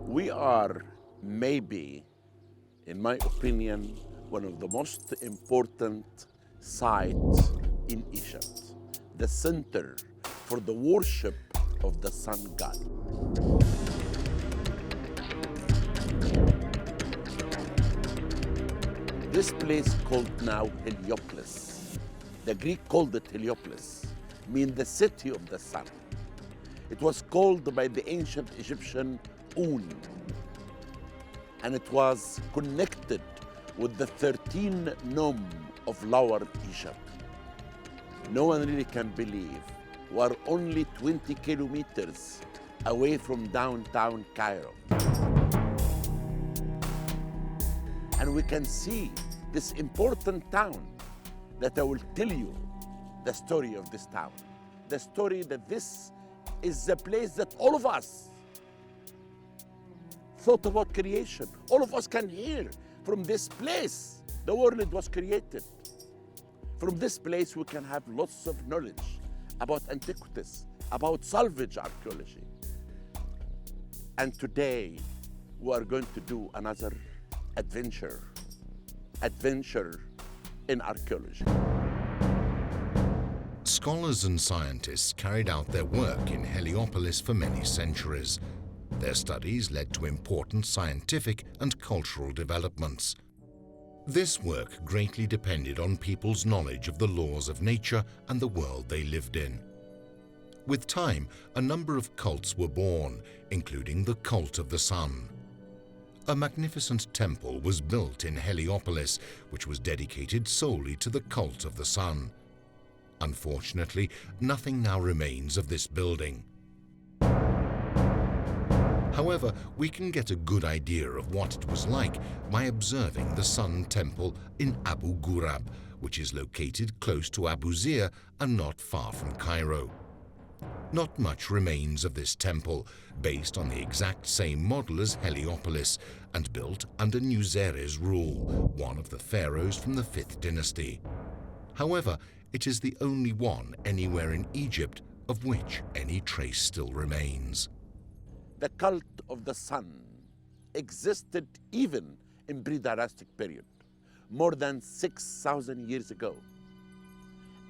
We are maybe, in my opinion, one of the most important sites in Egypt, the center for the worship of the sun god. This place called now Heliopolis. The Greek called it Heliopolis, meaning the city of the sun. It was called by the ancient Egyptian Un, and it was connected with the 13 Nome of Lower Egypt. No one really can believe we are only 20 kilometers away from downtown Cairo. And we can see this important town that I will tell you the story of this town. The story that this is the place that all of us thought about creation. All of us can hear from this place the world was created. From this place we can have lots of knowledge about antiquities, about salvage archaeology. And today we are going to do another adventure in archaeology. Scholars and scientists carried out their work in Heliopolis for many centuries. Their studies led to important scientific and cultural developments. This work greatly depended on people's knowledge of the laws of nature and the world they lived in. With time, a number of cults were born, including the cult of the sun. A magnificent temple was built in Heliopolis, which was dedicated solely to the cult of the sun. Unfortunately, nothing now remains of this building. However, we can get a good idea of what it was like by observing the Sun Temple in Abu Ghurab, which is located close to Abu Zir and not far from Cairo. Not much remains of this temple, based on the exact same model as Heliopolis and built under Nusere's rule, one of the pharaohs from the 5th dynasty. However, it is the only one anywhere in Egypt of which any trace still remains. The cult of the sun existed even in pre-dynastic period, more than 6,000 years ago.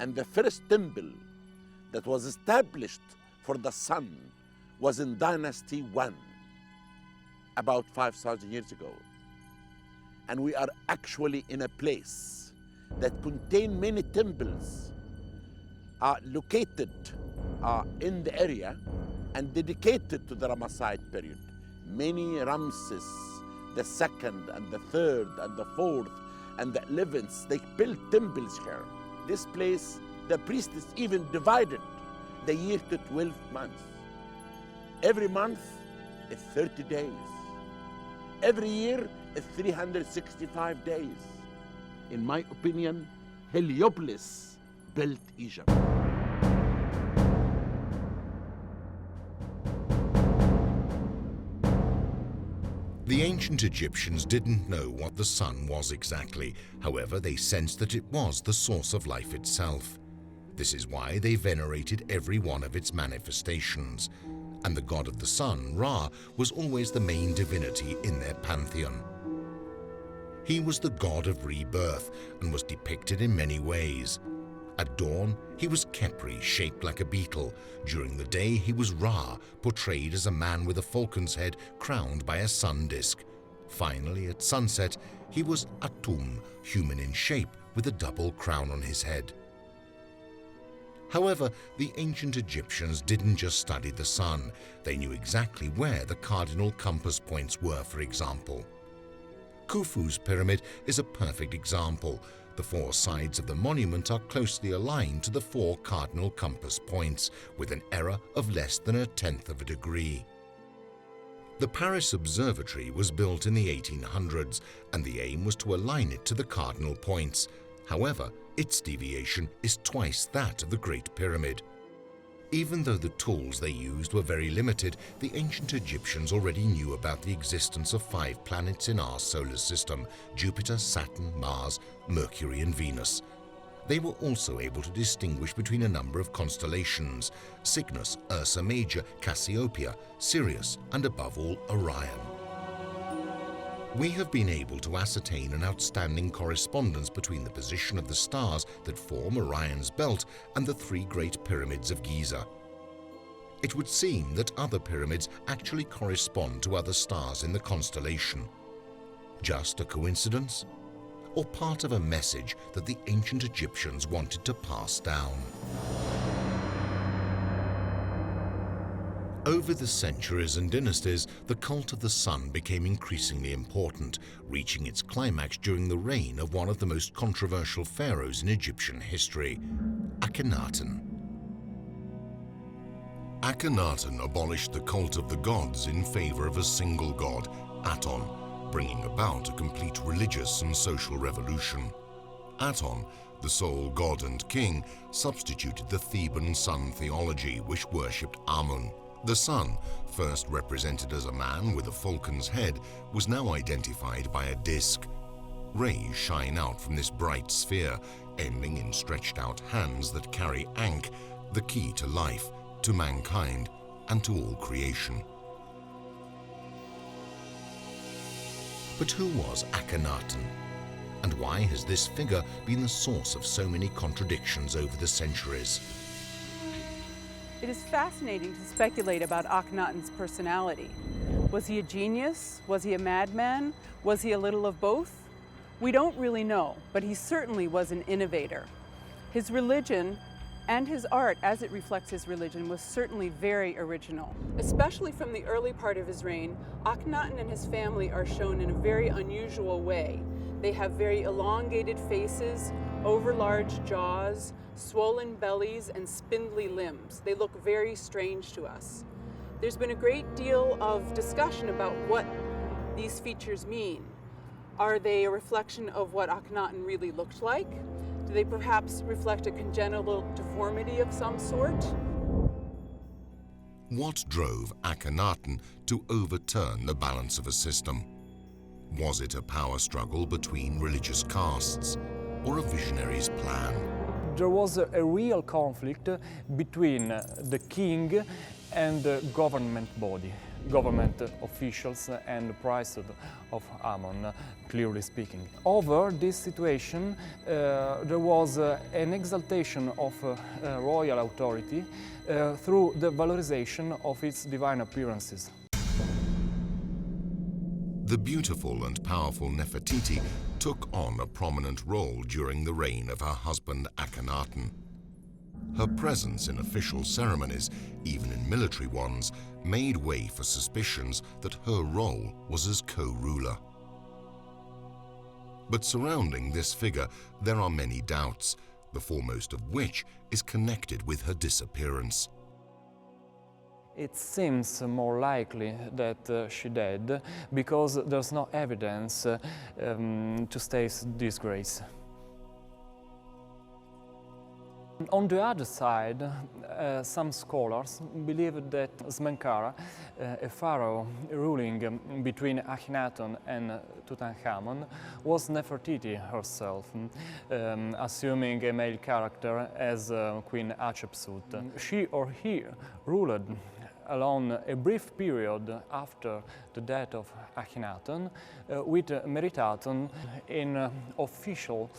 And the first temple that was established for the sun was in Dynasty 1, about 5,000 years ago. And we are actually in a place that contains many temples located in the area and dedicated to the Ramesside period. Many Ramses the second and the third and the fourth and the 11th, they built temples here. This place, the priests even divided the year to 12 months. Every month is 30 days. Every year is 365 days. In my opinion, Heliopolis built Egypt. The ancient Egyptians didn't know what the sun was exactly. However, they sensed that it was the source of life itself. This is why they venerated every one of its manifestations. And the god of the sun, Ra, was always the main divinity in their pantheon. He was the god of rebirth and was depicted in many ways. At dawn, he was Khepri, shaped like a beetle. During the day, he was Ra, portrayed as a man with a falcon's head crowned by a sun disk. Finally, at sunset, he was Atum, human in shape with a double crown on his head. However, the ancient Egyptians didn't just study the sun. They knew exactly where the cardinal compass points were, for example. Khufu's pyramid is a perfect example. The 4 sides of the monument are closely aligned to the 4 cardinal compass points, with an error of less than 1/10 of a degree. The Paris Observatory was built in the 1800s, and the aim was to align it to the cardinal points. However, its deviation is twice that of the Great Pyramid. Even though the tools they used were very limited, the ancient Egyptians already knew about the existence of 5 planets in our solar system: Jupiter, Saturn, Mars, Mercury and Venus. They were also able to distinguish between a number of constellations: Cygnus, Ursa Major, Cassiopeia, Sirius, and above all, Orion. We have been able to ascertain an outstanding correspondence between the position of the stars that form Orion's belt and the three great pyramids of Giza. It would seem that other pyramids actually correspond to other stars in the constellation. Just a coincidence? Or part of a message that the ancient Egyptians wanted to pass down? Over the centuries and dynasties, the cult of the sun became increasingly important, reaching its climax during the reign of one of the most controversial pharaohs in Egyptian history, Akhenaten. Akhenaten abolished the cult of the gods in favor of a single god, Aton, bringing about a complete religious and social revolution. Aton, the sole god and king, substituted the Theban sun theology, which worshipped Amun. The sun, first represented as a man with a falcon's head, was now identified by a disk. Rays shine out from this bright sphere, ending in stretched-out hands that carry Ankh, the key to life, to mankind, and to all creation. But who was Akhenaten? And why has this figure been the source of so many contradictions over the centuries? It is fascinating to speculate about Akhenaten's personality. Was he a genius? Was he a madman? Was he a little of both? We don't really know, but he certainly was an innovator. His religion and his art, as it reflects his religion, was certainly very original. Especially from the early part of his reign, Akhenaten and his family are shown in a very unusual way. They have very elongated faces, overlarge jaws, swollen bellies, and spindly limbs. They look very strange to us. There's been a great deal of discussion about what these features mean. Are they a reflection of what Akhenaten really looked like? Do they perhaps reflect a congenital deformity of some sort? What drove Akhenaten to overturn the balance of a system? Was it a power struggle between religious castes, or a visionary's plan? There was a real conflict between the king and the government body, government officials and the priesthood of Amun, clearly speaking. Over this situation, there was an exaltation of royal authority through the valorization of its divine appearances. The beautiful and powerful Nefertiti took on a prominent role during the reign of her husband Akhenaten. Her presence in official ceremonies, even in military ones, made way for suspicions that her role was as co-ruler. But surrounding this figure, there are many doubts, the foremost of which is connected with her disappearance. It seems more likely that she died because there's no evidence to state this grace. On the other side, some scholars believe that Smenkhara, a pharaoh ruling between Akhenaten and Tutankhamun, was Nefertiti herself, assuming a male character as Queen Hatshepsut. She or he ruled along a brief period after the death of Akhenaten, with Meritaten in official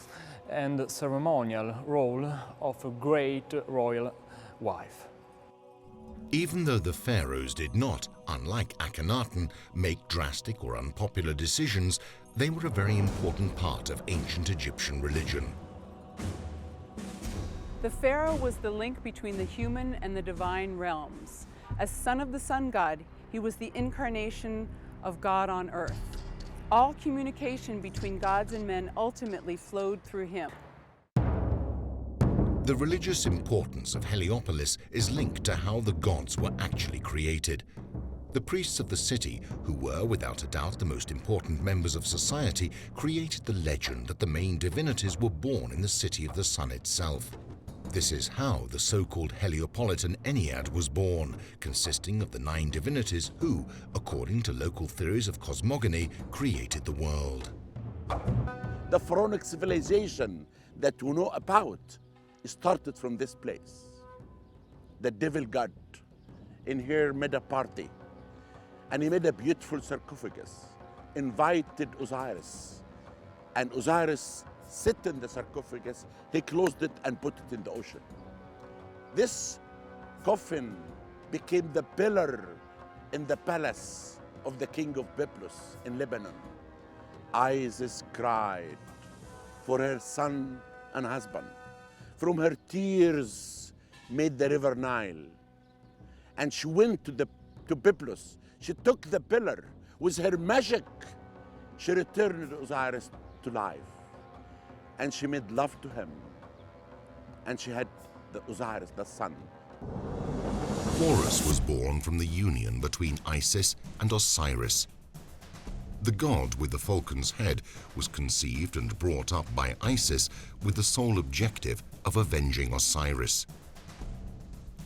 and ceremonial role of a great royal wife. Even though the pharaohs did not, unlike Akhenaten, make drastic or unpopular decisions, they were a very important part of ancient Egyptian religion. The pharaoh was the link between the human and the divine realms. As son of the sun god, he was the incarnation of God on earth. All communication between gods and men ultimately flowed through him. The religious importance of Heliopolis is linked to how the gods were actually created. The priests of the city, who were without a doubt the most important members of society, created the legend that the main divinities were born in the city of the sun itself. This is how the so-called Heliopolitan Ennead was born, consisting of the 9 divinities who, according to local theories of cosmogony, created the world. The pharaonic civilization that we know about started from this place. The devil god in here made a party, and he made a beautiful sarcophagus, invited Osiris, and Osiris sat in the sarcophagus, he closed it and put it in the ocean. This coffin became the pillar in the palace of the king of Byblus in Lebanon. Isis cried for her son and husband. From her tears made the river Nile. And she went to Byblus. She took the pillar. With her magic, she returned Osiris to life. And she made love to him. And she had the Osiris, the son. Horus was born from the union between Isis and Osiris. The god with the falcon's head was conceived and brought up by Isis with the sole objective of avenging Osiris.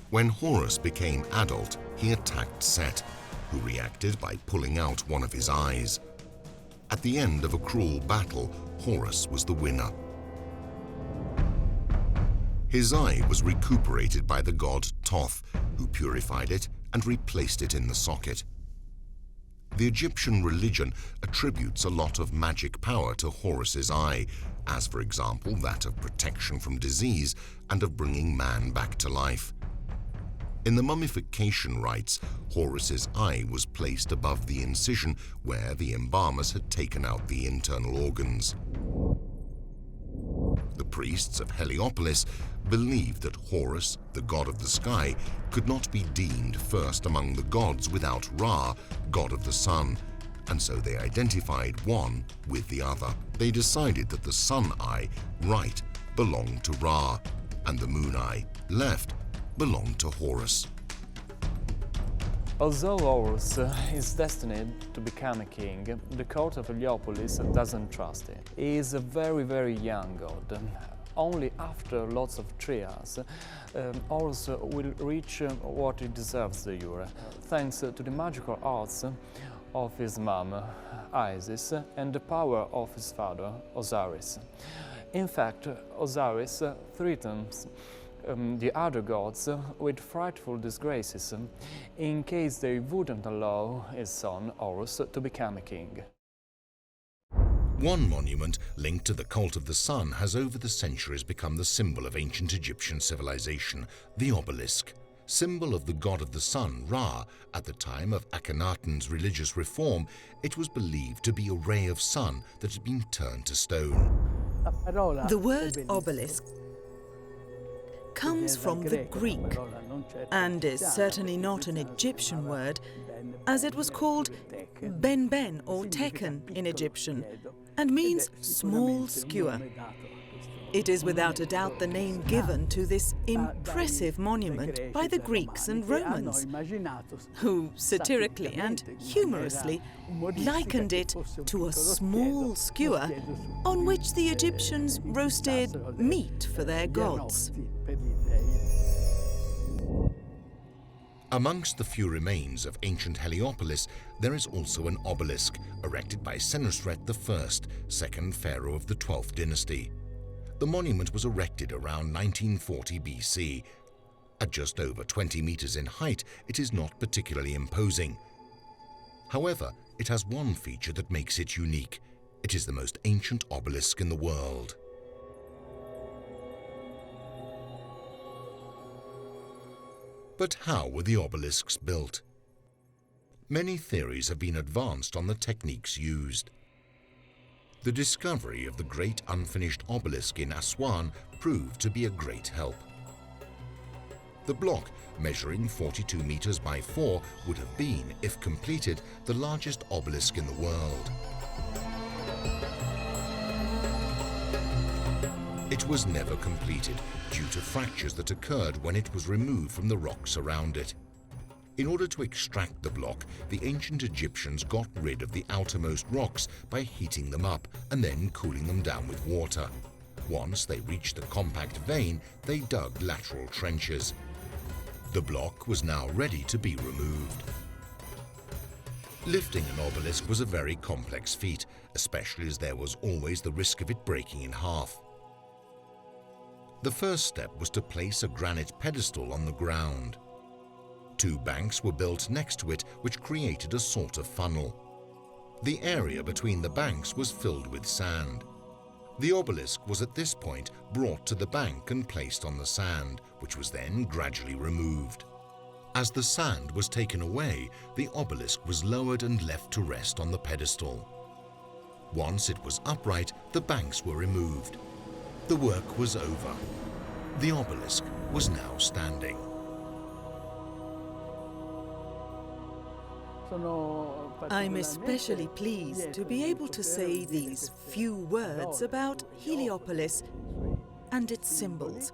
When Horus became adult, he attacked Set, who reacted by pulling out one of his eyes. At the end of a cruel battle, Horus was the winner. His eye was recuperated by the god Thoth, who purified it and replaced it in the socket. The Egyptian religion attributes a lot of magic power to Horus's eye, as for example that of protection from disease and of bringing man back to life. In the mummification rites, Horus's eye was placed above the incision where the embalmers had taken out the internal organs. The priests of Heliopolis believed that Horus, the god of the sky, could not be deemed first among the gods without Ra, god of the sun, and so they identified one with the other. They decided that the sun eye, right, belonged to Ra, and the moon eye, left, belonged to Horus. Although Horus is destined to become a king, the court of Heliopolis doesn't trust him. He is a very, very young god. Only after lots of trials, Horus will reach what he deserves de jure, thanks to the magical arts of his mom, Isis, and the power of his father, Osiris. In fact, Osiris threatens the other gods with frightful disgraces in case they wouldn't allow his son Horus to become a king. One monument linked to the cult of the sun has over the centuries become the symbol of ancient Egyptian civilization, the Obelisk. Symbol of the god of the sun, Ra, at the time of Akhenaten's religious reform, it was believed to be a ray of sun that had been turned to stone. The word obelisk comes from the Greek and is certainly not an Egyptian word, as it was called ben or teken in Egyptian and means small skewer. It is without a doubt the name given to this impressive monument by the Greeks and Romans, who satirically and humorously likened it to a small skewer on which the Egyptians roasted meat for their gods. Amongst the few remains of ancient Heliopolis, there is also an obelisk erected by Senusret I, second pharaoh of the 12th dynasty. The monument was erected around 1940 BC. At just over 20 meters in height, it is not particularly imposing. However, it has one feature that makes it unique. It is the most ancient obelisk in the world. But how were the obelisks built? Many theories have been advanced on the techniques used. The discovery of the great unfinished obelisk in Aswan proved to be a great help. The block, measuring 42 meters by 4, would have been, if completed, the largest obelisk in the world. It was never completed due to fractures that occurred when it was removed from the rocks around it. In order to extract the block, the ancient Egyptians got rid of the outermost rocks by heating them up and then cooling them down with water. Once they reached the compact vein, they dug lateral trenches. The block was now ready to be removed. Lifting an obelisk was a very complex feat, especially as there was always the risk of it breaking in half. The first step was to place a granite pedestal on the ground. 2 banks were built next to it, which created a sort of funnel. The area between the banks was filled with sand. The obelisk was at this point brought to the bank and placed on the sand, which was then gradually removed. As the sand was taken away, the obelisk was lowered and left to rest on the pedestal. Once it was upright, the banks were removed. The work was over. The obelisk was now standing. I'm especially pleased to be able to say these few words about Heliopolis and its symbols,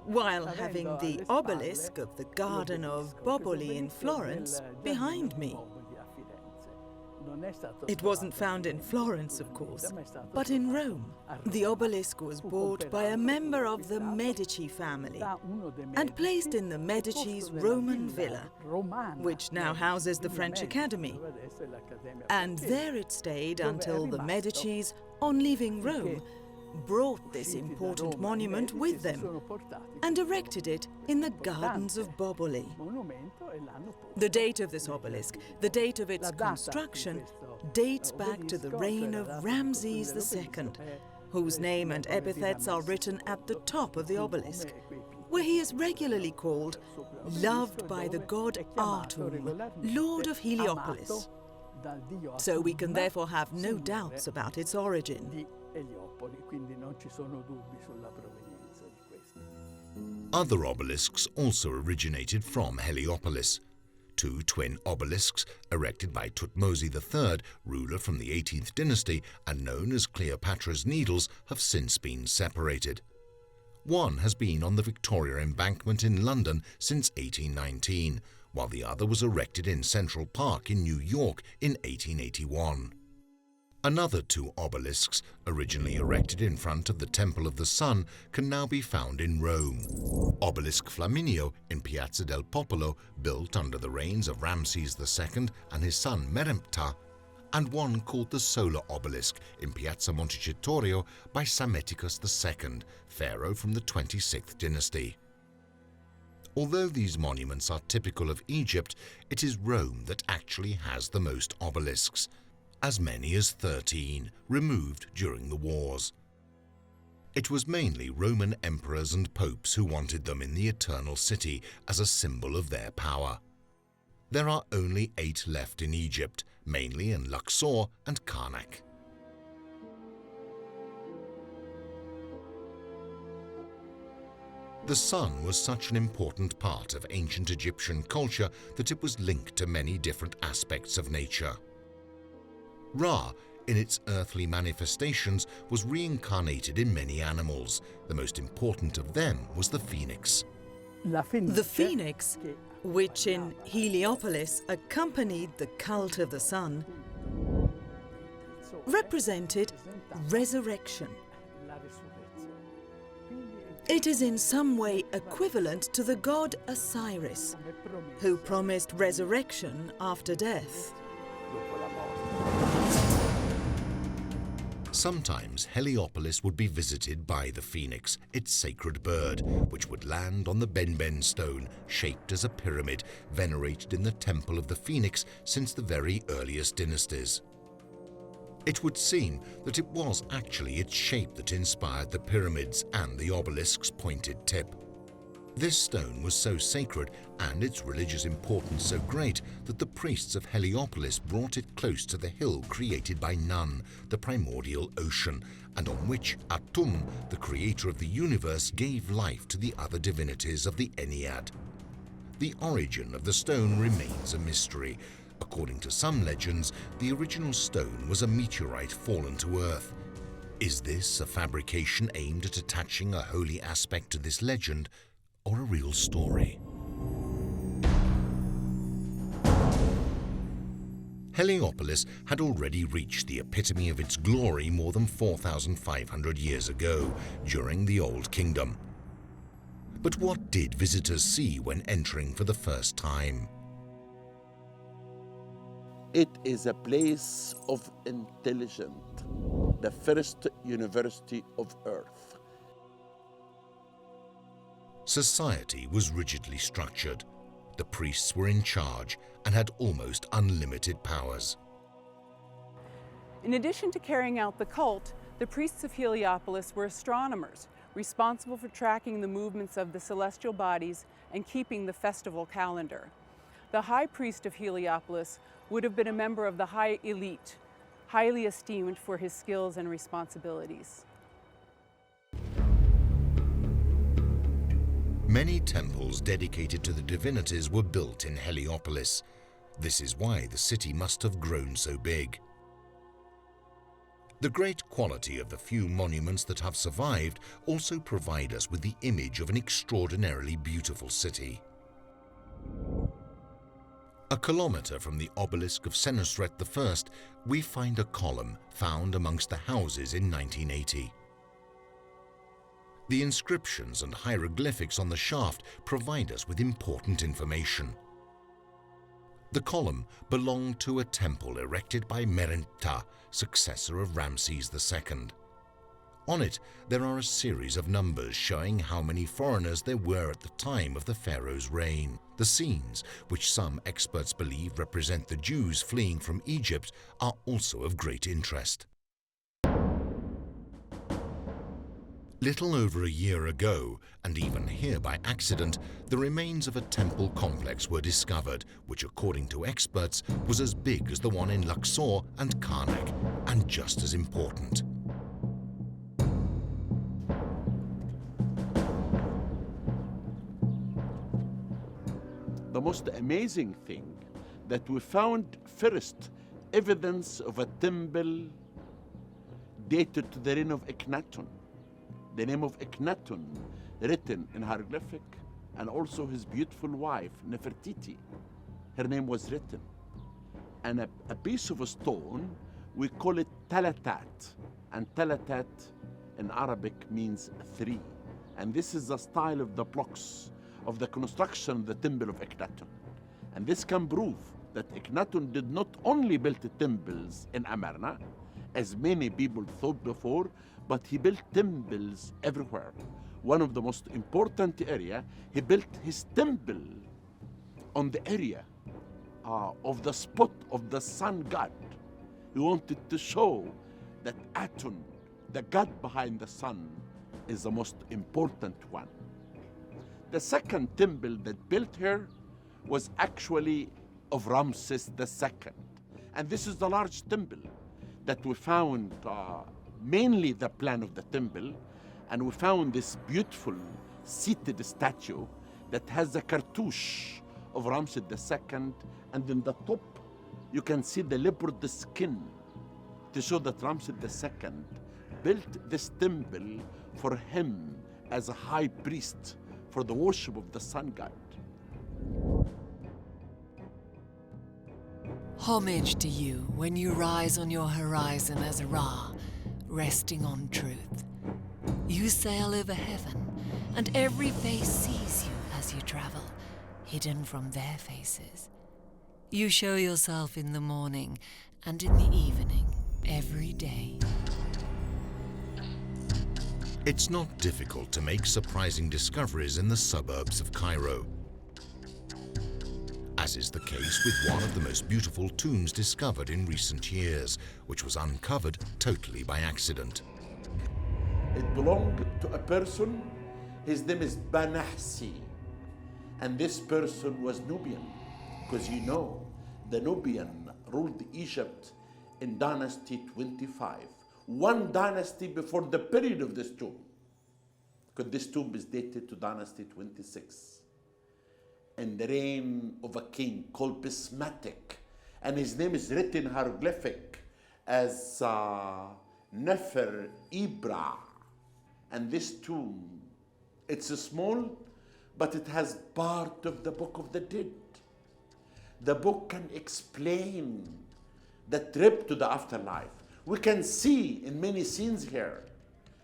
while having the obelisk of the Garden of Boboli in Florence behind me. It wasn't found in Florence, of course, but in Rome. The obelisk was bought by a member of the Medici family and placed in the Medici's Roman villa, which now houses the French Academy. And there it stayed until the Medicis, on leaving Rome, brought this important monument with them and erected it in the gardens of Boboli. The date of this obelisk, the date of its construction, dates back to the reign of Ramses II, whose name and epithets are written at the top of the obelisk, where he is regularly called loved by the god Atum, Lord of Heliopolis. So we can therefore have no doubts about its origin. Other obelisks also originated from Heliopolis. 2 twin obelisks, erected by Thutmose III, ruler from the 18th dynasty and known as Cleopatra's Needles, have since been separated. One has been on the Victoria Embankment in London since 1819, while the other was erected in Central Park in New York in 1881. Another 2 obelisks, originally erected in front of the Temple of the Sun, can now be found in Rome. Obelisk Flaminio in Piazza del Popolo, built under the reigns of Ramses II and his son Meremptah, and one called the Solar Obelisk in Piazza Montecitorio by Psammetichus II, pharaoh from the 26th dynasty. Although these monuments are typical of Egypt, it is Rome that actually has the most obelisks, as many as 13, removed during the wars. It was mainly Roman emperors and popes who wanted them in the Eternal City as a symbol of their power. There are only 8 left in Egypt, mainly in Luxor and Karnak. The sun was such an important part of ancient Egyptian culture that it was linked to many different aspects of nature. Ra, in its earthly manifestations, was reincarnated in many animals. The most important of them was the phoenix. The phoenix, which in Heliopolis accompanied the cult of the sun, represented resurrection. It is in some way equivalent to the god Osiris, who promised resurrection after death. Sometimes Heliopolis would be visited by the phoenix, its sacred bird, which would land on the Benben stone, shaped as a pyramid, venerated in the Temple of the Phoenix since the very earliest dynasties. It would seem that it was actually its shape that inspired the pyramids and the obelisk's pointed tip. This stone was so sacred and its religious importance so great that the priests of Heliopolis brought it close to the hill created by Nun, the primordial ocean, and on which Atum, the creator of the universe, gave life to the other divinities of the Ennead. The origin of the stone remains a mystery. According to some legends, the original stone was a meteorite fallen to Earth. Is this a fabrication aimed at attaching a holy aspect to this legend, or a real story? Heliopolis had already reached the epitome of its glory more than 4,500 years ago, during the Old Kingdom. But what did visitors see when entering for the first time? It is a place of intelligence, the first university of Earth. Society was rigidly structured. The priests were in charge and had almost unlimited powers. In addition to carrying out the cult, the priests of Heliopolis were astronomers, responsible for tracking the movements of the celestial bodies and keeping the festival calendar. The high priest of Heliopolis would have been a member of the high elite, highly esteemed for his skills and responsibilities. Many temples dedicated to the divinities were built in Heliopolis. This is why the city must have grown so big. The great quality of the few monuments that have survived also provide us with the image of an extraordinarily beautiful city. A kilometer from the obelisk of Senusret I, we find a column found amongst the houses in 1980. The inscriptions and hieroglyphics on the shaft provide us with important information. The column belonged to a temple erected by Merenptah, successor of Ramses II. On it, there are a series of numbers showing how many foreigners there were at the time of the pharaoh's reign. The scenes, which some experts believe represent the Jews fleeing from Egypt, are also of great interest. Little over a year ago, and even here by accident, the remains of a temple complex were discovered, which according to experts was as big as the one in Luxor and Karnak, and just as important. The most amazing thing that we found first evidence of a temple dated to the reign of Akhenaten. The name of Akhenaten written in hieroglyphic, and also his beautiful wife Nefertiti. Her name was written. And a piece of a stone, we call it talatat. And talatat in Arabic means three. And this is the style of the blocks of the construction of the temple of Akhenaten. And this can prove that Akhenaten did not only build temples in Amarna, as many people thought before, but he built temples everywhere. One of the most important area, he built his temple on the area of the spot of the sun god. He wanted to show that Aten, the god behind the sun, is the most important one. The second temple that built here was actually of Ramses II. And this is the large temple that we found, mainly the plan of the temple, and we found this beautiful seated statue that has a cartouche of Ramses II, and in the top you can see the leopard skin to show that Ramses II built this temple for him as a high priest for the worship of the sun god. Homage to you when you rise on your horizon as a Ra, resting on truth. You sail over heaven, and every face sees you as you travel, hidden from their faces. You show yourself in the morning and in the evening, every day. It's not difficult to make surprising discoveries in the suburbs of Cairo, as is the case with one of the most beautiful tombs discovered in recent years, which was uncovered totally by accident. It belonged to a person, his name is Banahsi, and this person was Nubian, because you know, the Nubian ruled Egypt in dynasty 25, one dynasty before the period of this tomb, because this tomb is dated to dynasty 26. In the reign of a king called Bismatic, and his name is written hieroglyphic as Nefer Ibra. And this tomb, it's small, but it has part of the Book of the Dead. The book can explain the trip to the afterlife. We can see in many scenes here,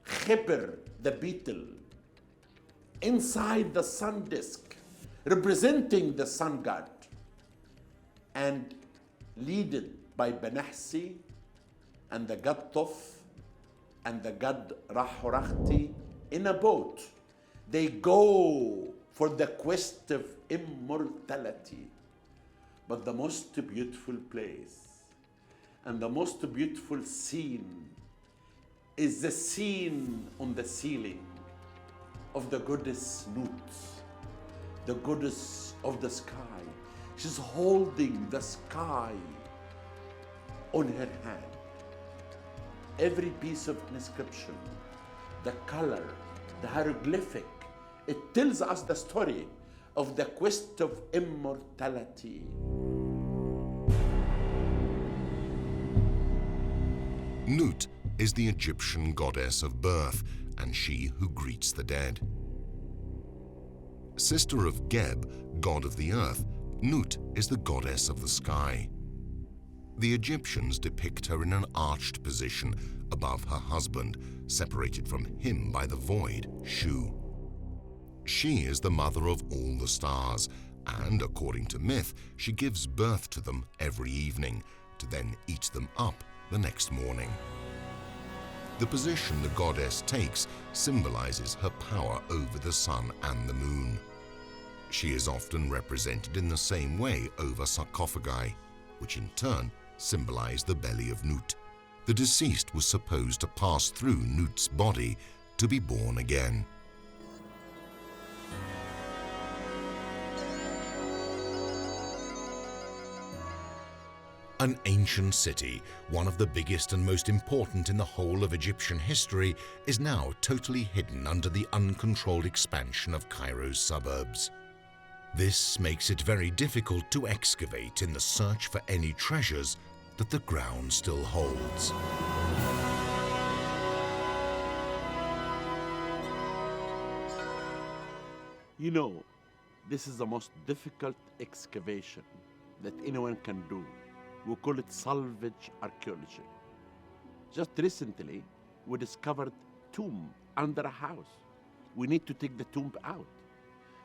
Khipr, the beetle, inside the sun disk, representing the sun god, and led by Banahsi and the god Tof and the god Rahorachti in a boat. They go for the quest of immortality. But the most beautiful place and the most beautiful scene is the scene on the ceiling of the goddess Nut, the goddess of the sky. She's holding the sky on her hand. Every piece of inscription, the color, the hieroglyphic, it tells us the story of the quest of immortality. Nut is the Egyptian goddess of birth and she who greets the dead. Sister of Geb, god of the earth, Nut is the goddess of the sky. The Egyptians depict her in an arched position above her husband, separated from him by the void, Shu. She is the mother of all the stars, and according to myth, she gives birth to them every evening, to then eat them up the next morning. The position the goddess takes symbolizes her power over the sun and the moon. She is often represented in the same way over sarcophagi, which in turn symbolize the belly of Nut. The deceased was supposed to pass through Nut's body to be born again. An ancient city, one of the biggest and most important in the whole of Egyptian history, is now totally hidden under the uncontrolled expansion of Cairo's suburbs. This makes it very difficult to excavate in the search for any treasures that the ground still holds. You know, this is the most difficult excavation that anyone can do. We call it salvage archaeology. Just recently, we discovered a tomb under a house. We need to take the tomb out.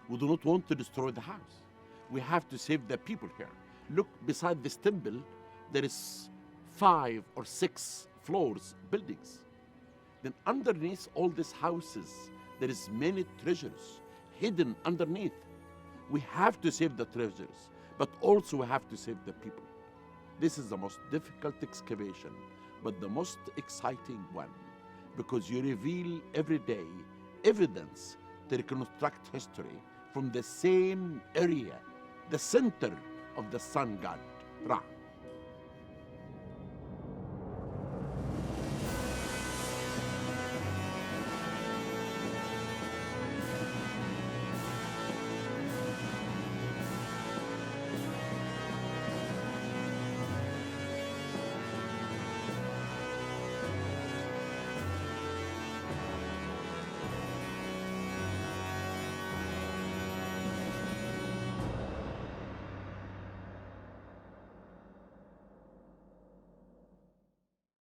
We do not want to destroy the house. We have to save the people here. Look, beside this temple, there is 5 or 6 floors, buildings. Then underneath all these houses, there is many treasures hidden underneath. We have to save the treasures, but also we have to save the people. This is the most difficult excavation, but the most exciting one, because you reveal every day evidence to reconstruct history from the same area, the center of the sun god, Ra.